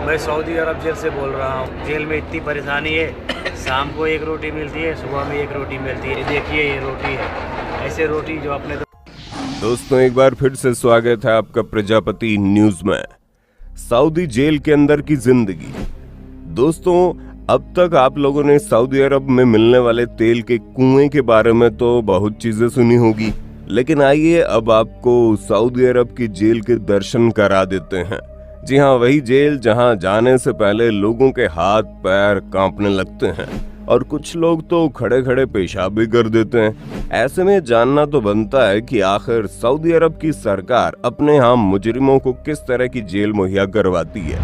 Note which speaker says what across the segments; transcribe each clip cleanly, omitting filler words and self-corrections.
Speaker 1: मैं सऊदी अरब जेल से बोल रहा हूँ। जेल में इतनी परेशानी है, शाम को एक रोटी मिलती है, सुबह में एक रोटी मिलती है। देखिए ये रोटी है, ऐसे रोटी जो अपने
Speaker 2: दोस्तों एक बार फिर से स्वागत है आपका प्रजापति न्यूज में। सऊदी जेल के अंदर की जिंदगी। दोस्तों अब तक आप लोगों ने सऊदी अरब में मिलने वाले तेल के कुएं के बारे में तो बहुत चीजें सुनी होगी, लेकिन आइए अब आपको सऊदी अरब की जेल के दर्शन करा देते हैं। जी हाँ, वही जेल जहां जाने से पहले लोगों के हाथ पैर कांपने लगते हैं और कुछ लोग तो खड़े खड़े पेशाब भी कर देते हैं। ऐसे में जानना तो बनता है कि आखिर सऊदी अरब की सरकार अपने यहाँ मुजरिमों को किस तरह की जेल मुहैया करवाती है,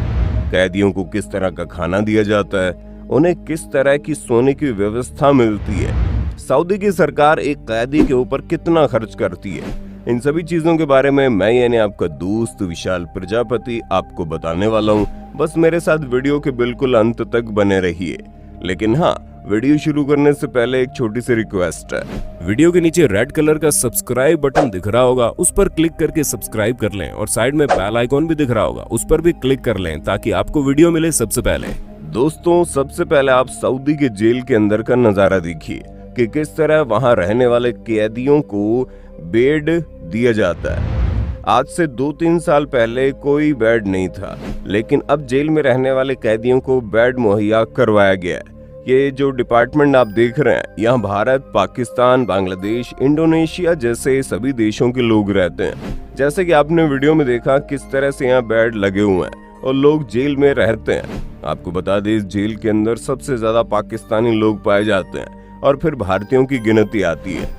Speaker 2: कैदियों को किस तरह का खाना दिया जाता है, उन्हें किस तरह की सोने की व्यवस्था मिलती है, सऊदी की सरकार एक कैदी के ऊपर कितना खर्च करती है। इन सभी चीजों के बारे में मैं यानी आपका दोस्त विशाल प्रजापति आपको बताने वाला हूँ। बस मेरे साथ वीडियो के बिल्कुल अंत तक बने रहिए। लेकिन हाँ, वीडियो शुरू करने से पहले एक छोटी सी रिक्वेस्ट है। वीडियो के नीचे रेड कलर का सब्सक्राइब बटन दिख रहा होगा, उस पर क्लिक करके सब्सक्राइब कर लें और साइड में बेल आइकॉन भी दिख रहा होगा, उस पर भी क्लिक कर लें ताकि आपको वीडियो मिले सबसे पहले। दोस्तों सबसे पहले आप सऊदी के जेल के अंदर का नजारा देखिए कि किस तरह वहां रहने वाले कैदियों को बेड दिया जाता है। आज से 2-3 साल पहले कोई बेड नहीं था, लेकिन अब जेल में रहने वाले कैदियों को बेड मुहैया करवाया गया है। ये जो डिपार्टमेंट आप देख रहे हैं, यहाँ भारत, पाकिस्तान, बांग्लादेश, इंडोनेशिया जैसे सभी देशों के लोग रहते हैं। जैसे कि आपने वीडियो में देखा किस तरह से यहाँ बेड लगे हुए हैं और लोग जेल में रहते हैं। आपको बता दें इस जेल के अंदर सबसे ज्यादा पाकिस्तानी लोग पाए जाते हैं और फिर भारतीयों की गिनती आती है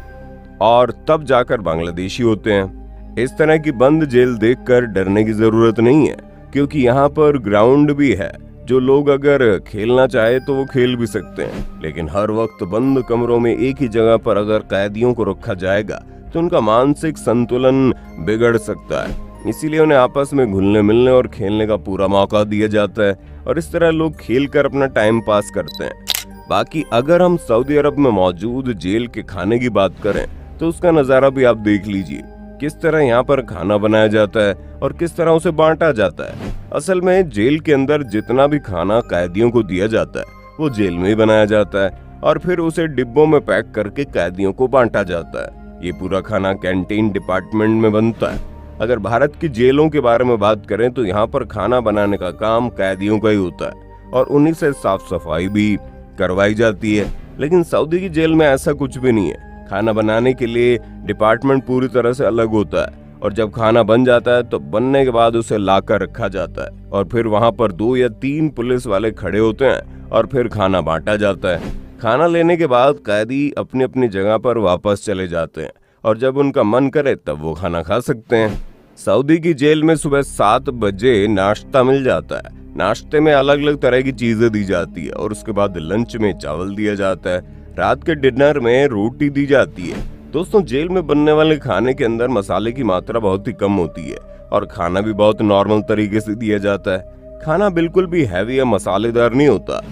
Speaker 2: और तब जाकर बांग्लादेशी होते हैं। इस तरह की बंद जेल देखकर डरने की जरूरत नहीं है, क्योंकि यहाँ पर ग्राउंड भी है। जो लोग अगर खेलना चाहे तो वो खेल भी सकते हैं, लेकिन हर वक्त बंद कमरों में एक ही जगह पर अगर कैदियों को रखा जाएगा तो उनका मानसिक संतुलन बिगड़ सकता है। इसीलिए उन्हें आपस में घुलने मिलने और खेलने का पूरा मौका दिया जाता है और इस तरह लोग खेल कर अपना टाइम पास करते हैं। बाकी अगर हम सऊदी अरब में मौजूद जेल के खाने की बात करें तो उसका नजारा भी आप देख लीजिए, किस तरह यहाँ पर खाना बनाया जाता है और किस तरह उसे बांटा जाता है। असल में जेल के अंदर जितना भी खाना कैदियों को दिया जाता है वो जेल में ही बनाया जाता है और फिर उसे डिब्बों में पैक करके कैदियों को बांटा जाता है। ये पूरा खाना कैंटीन डिपार्टमेंट में बनता है। अगर भारत की जेलों के बारे में बात करें तो यहाँ पर खाना बनाने का काम कैदियों का ही होता है और उन्हीं से साफ सफाई भी करवाई जाती है। लेकिन सऊदी की जेल में ऐसा कुछ भी नहीं है। खाना बनाने के लिए डिपार्टमेंट पूरी तरह से अलग होता है और जब खाना बन जाता है तो बनने के बाद उसे लाकर रखा जाता है और फिर वहां पर 2 या 3 पुलिस वाले खड़े होते हैं और फिर खाना बांटा जाता है। खाना लेने के बाद कैदी अपनी अपनी जगह पर वापस चले जाते हैं और जब उनका मन करे तब वो खाना खा सकते हैं। सऊदी की जेल में सुबह 7 बजे नाश्ता मिल जाता है। नाश्ते में अलग अलग तरह की चीजें दी जाती है और उसके बाद लंच में चावल दिया जाता है। रात के डिनर में रोटी दी जाती है। दोस्तों जेल में बनने वाले खाने के अंदर मसाले की मात्रा बहुत ही कम होती है और खाना भी बहुत नॉर्मल तरीके से दिया जाता है। खाना बिल्कुल भी हैवी या मसालेदार नहीं होता।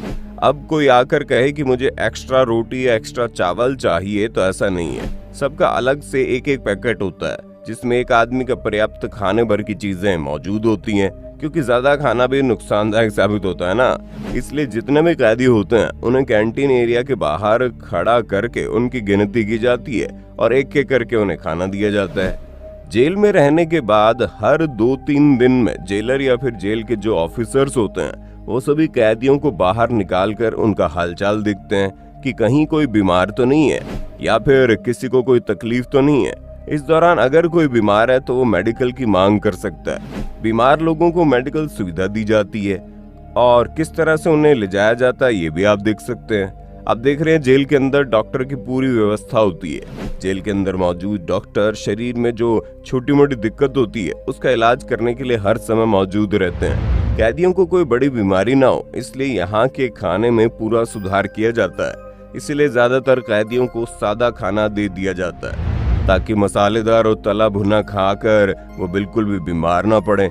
Speaker 2: अब कोई आकर कहे कि मुझे एक्स्ट्रा रोटी या एक्स्ट्रा चावल चाहिए तो ऐसा नहीं है। सबका अलग से एक एक पैकेट होता है जिसमें एक आदमी का पर्याप्त खाने भर की चीजें मौजूद होती हैं, क्योंकि ज्यादा खाना भी नुकसानदायक साबित होता है ना। इसलिए जितने भी कैदी होते हैं उन्हें कैंटीन एरिया के बाहर खड़ा करके उनकी गिनती की जाती है और एक एक करके उन्हें खाना दिया जाता है। जेल में रहने के बाद हर 2-3 दिन में जेलर या फिर जेल के जो ऑफिसर्स होते हैं वो सभी कैदियों को बाहर निकाल कर उनका हालचाल देखते हैं कि कहीं कोई बीमार तो नहीं है या फिर किसी को कोई तकलीफ तो नहीं है। इस दौरान अगर कोई बीमार है तो वो मेडिकल की मांग कर सकता है। बीमार लोगों को मेडिकल सुविधा दी जाती है और किस तरह से उन्हें ले जाया जाता है ये भी आप देख सकते हैं। आप देख रहे हैं जेल के अंदर डॉक्टर की पूरी व्यवस्था होती है। जेल के अंदर मौजूद डॉक्टर शरीर में जो छोटी मोटी दिक्कत होती है उसका इलाज करने के लिए हर समय मौजूद रहते हैं। कैदियों को कोई बड़ी बीमारी ना हो इसलिए यहाँ के खाने में पूरा सुधार किया जाता है। इसलिए ज्यादातर कैदियों को सादा खाना दे दिया जाता है ताकि मसालेदार और तला भुना खाकर वो बिल्कुल भी बीमार ना पड़े।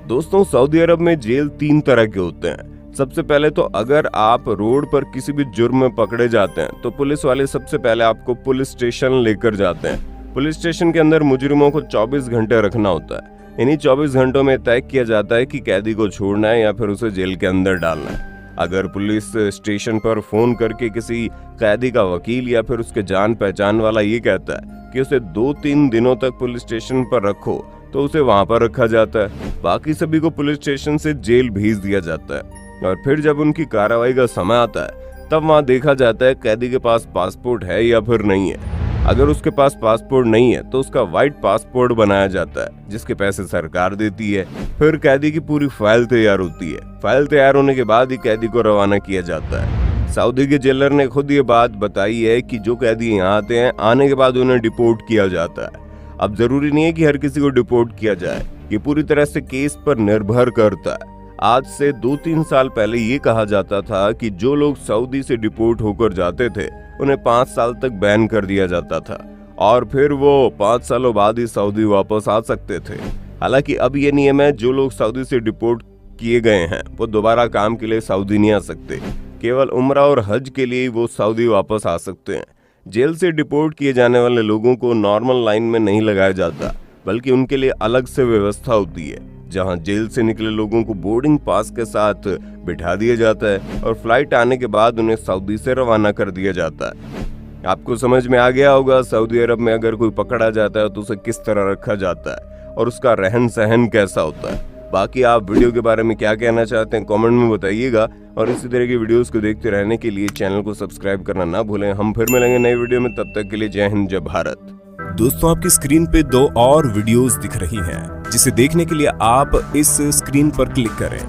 Speaker 2: दोस्तों सऊदी अरब में जेल 3 तरह के होते हैं। सबसे पहले तो अगर आप रोड पर किसी भी जुर्म में पकड़े जाते हैं तो पुलिस वाले सबसे पहले आपको पुलिस स्टेशन लेकर जाते हैं। पुलिस स्टेशन के अंदर मुजरिमों को 24 घंटे रखना होता है। इन्हीं 24 घंटों में तय किया जाता है कि कैदी को छोड़ना है या फिर उसे जेल के अंदर डालना है। अगर पुलिस स्टेशन पर फोन करके किसी कैदी का वकील या फिर उसके जान पहचान वाला ये कहता है कि उसे 2-3 दिनों तक पुलिस स्टेशन पर रखो, तो उसे वहां पर रखा जाता है। बाकी सभी को पुलिस स्टेशन से जेल भेज दिया जाता है और फिर जब उनकी कार्रवाई का समय आता है तब वहां देखा जाता है कैदी के पास पासपोर्ट है या फिर नहीं है। अगर उसके पास पासपोर्ट नहीं है तो उसका व्हाइट पासपोर्ट बनाया जाता है, जिसके पैसे सरकार देती है। फिर कैदी की पूरी फाइल तैयार होती है। फाइल तैयार होने के बाद ही कैदी को रवाना किया जाता है। सऊदी के जेलर ने खुद ये बात बताई है कि जो कैदी यहाँ आते हैं, आने के बाद उन्हें डिपोर्ट किया जाता है। अब जरूरी नहीं है कि हर किसी को डिपोर्ट किया जाए, ये पूरी तरह से केस पर निर्भर करता है। आज से 2-3 साल पहले ये कहा जाता था कि जो लोग सऊदी से डिपोर्ट होकर जाते थे उन्हें 5 साल तक बैन कर दिया जाता था और फिर वो 5 सालों बाद ही सऊदी वापस आ सकते थे। हालांकि अब ये नियम है, जो लोग सऊदी से डिपोर्ट किए गए हैं वो दोबारा काम के लिए सऊदी नहीं आ सकते। केवल उम्रा और हज के लिए वो सऊदी वापस आ सकते हैं। जेल से डिपोर्ट किए जाने वाले लोगों को नॉर्मल लाइन में नहीं लगाया जाता, बल्कि उनके लिए अलग से व्यवस्था होती है, जहां जेल से निकले लोगों को बोर्डिंग पास के साथ बिठा दिया जाता है और फ्लाइट आने के बाद उन्हें सऊदी से रवाना कर दिया जाता है। आपको समझ में आ गया होगा सऊदी अरब में अगर कोई पकड़ा जाता है तो उसे किस तरह रखा जाता है और उसका रहन सहन कैसा होता है। बाकी आप वीडियो के बारे में क्या कहना चाहते हैं कमेंट में बताइएगा और इसी तरह की वीडियोस को देखते रहने के लिए चैनल को सब्सक्राइब करना ना भूलें। हम फिर मिलेंगे नई वीडियो में, तब तक के लिए जय हिंद, जय भारत।
Speaker 3: दोस्तों, आपकी स्क्रीन पे 2 और वीडियोस दिख रही हैं, जिसे देखने के लिए आप इस स्क्रीन पर क्लिक करें।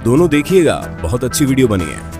Speaker 3: दोनों देखिएगा, बहुत अच्छी वीडियो बनी है।